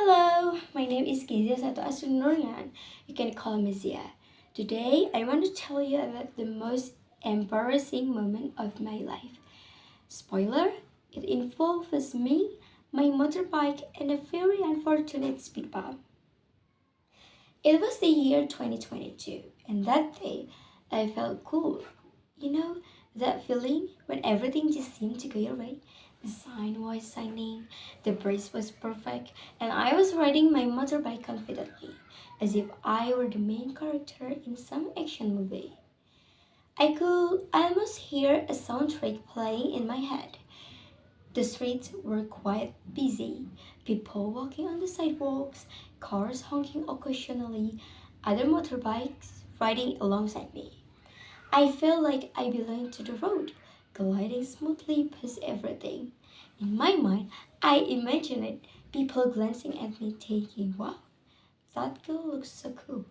Hello, my name is Kezia Satuasri Noriant. You can call me Zia. Today, I want to tell you about the most embarrassing moment of my life. Spoiler, it involves me, my motorbike, and a very unfortunate speed bump. It was the year 2022, and that day, I felt cool. You know, that feeling when everything just seemed to go your way. The sun was shining, the breeze was perfect, and I was riding my motorbike confidently, as if I were the main character in some action movie. I could almost hear a soundtrack playing in my head. The streets were quite busy, people walking on the sidewalks, cars honking occasionally, other motorbikes riding alongside me. I felt like I belonged to the road, gliding smoothly past everything. In my mind, I imagined people glancing at me thinking, wow, that girl looks so cool.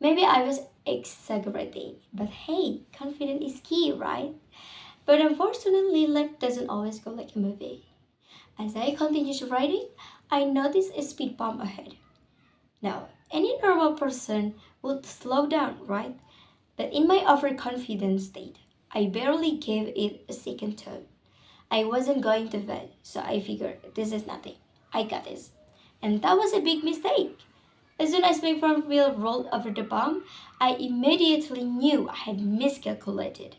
Maybe I was exaggerating, but hey, confidence is key, right? But unfortunately, life doesn't always go like a movie. As I continued riding, I noticed a speed bump ahead. Now, any normal person would slow down, right? But in my overconfident state, I barely gave it a second thought. I wasn't going to bed, so I figured this is nothing. I got this. And that was a big mistake. As soon as my front wheel rolled over the bump, I immediately knew I had miscalculated.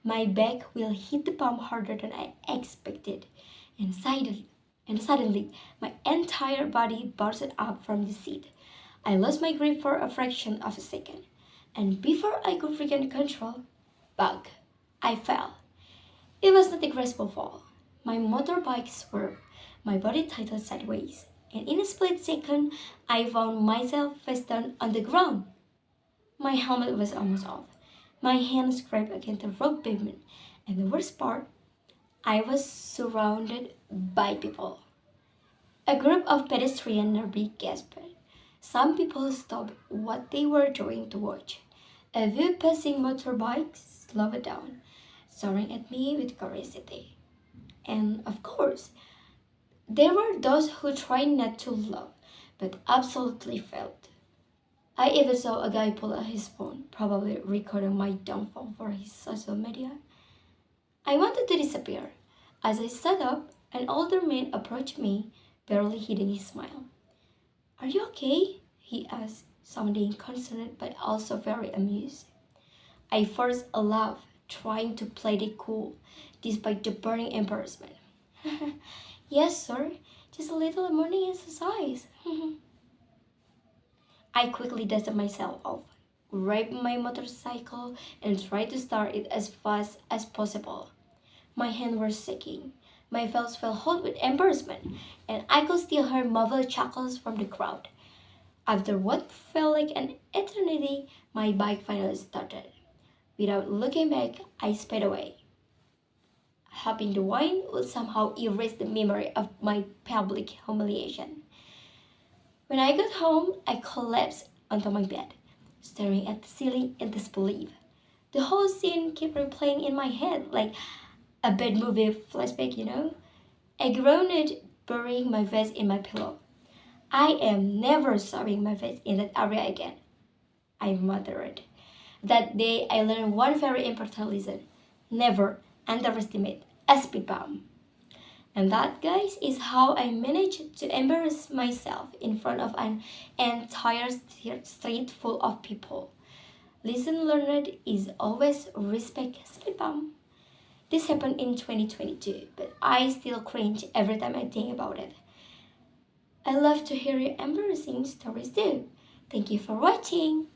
My back wheel hit the bump harder than I expected, and suddenly, my entire body bursted up from the seat. I lost my grip for a fraction of a second, and before I could regain control, bug, I fell. It was not a graceful fall. My motorbike swerved, my body tilted sideways, and in a split second, I found myself face down on the ground. My helmet was almost off. My hand scraped against the rock pavement, and the worst part, I was surrounded by people. A group of pedestrians nearby gasped. Some people stopped what they were doing to watch. A few passing motorbikes slowed down, staring at me with curiosity. And of course, there were those who tried not to laugh, but absolutely failed. I even saw a guy pull out his phone, probably recording my downfall for his social media. I wanted to disappear. As I sat up, an older man approached me, barely hiding his smile. Are you okay? He asked, sounding concerned but also very amused. I forced a laugh, trying to play it cool, despite the burning embarrassment. Yes, sir, just a little morning exercise. I quickly dusted myself off, grabbed my motorcycle, and tried to start it as fast as possible. My hands were shaking, my face felt hot with embarrassment, and I could still hear muffled chuckles from the crowd. After what felt like an eternity, my bike finally started. Without looking back, I sped away, hoping the wine would somehow erase the memory of my public humiliation. When I got home, I collapsed onto my bed, staring at the ceiling in disbelief. The whole scene kept replaying in my head like a bad movie flashback. I groaned, burying my face in my pillow. I am never showing my face in that area again, I muttered. That day, I learned one very important lesson: never underestimate a speed bump. And that, guys, is how I managed to embarrass myself in front of an entire street full of people. Lesson learned is always respect speed bump. This happened in 2022, but I still cringe every time I think about it. I love to hear your embarrassing stories too. Thank you for watching.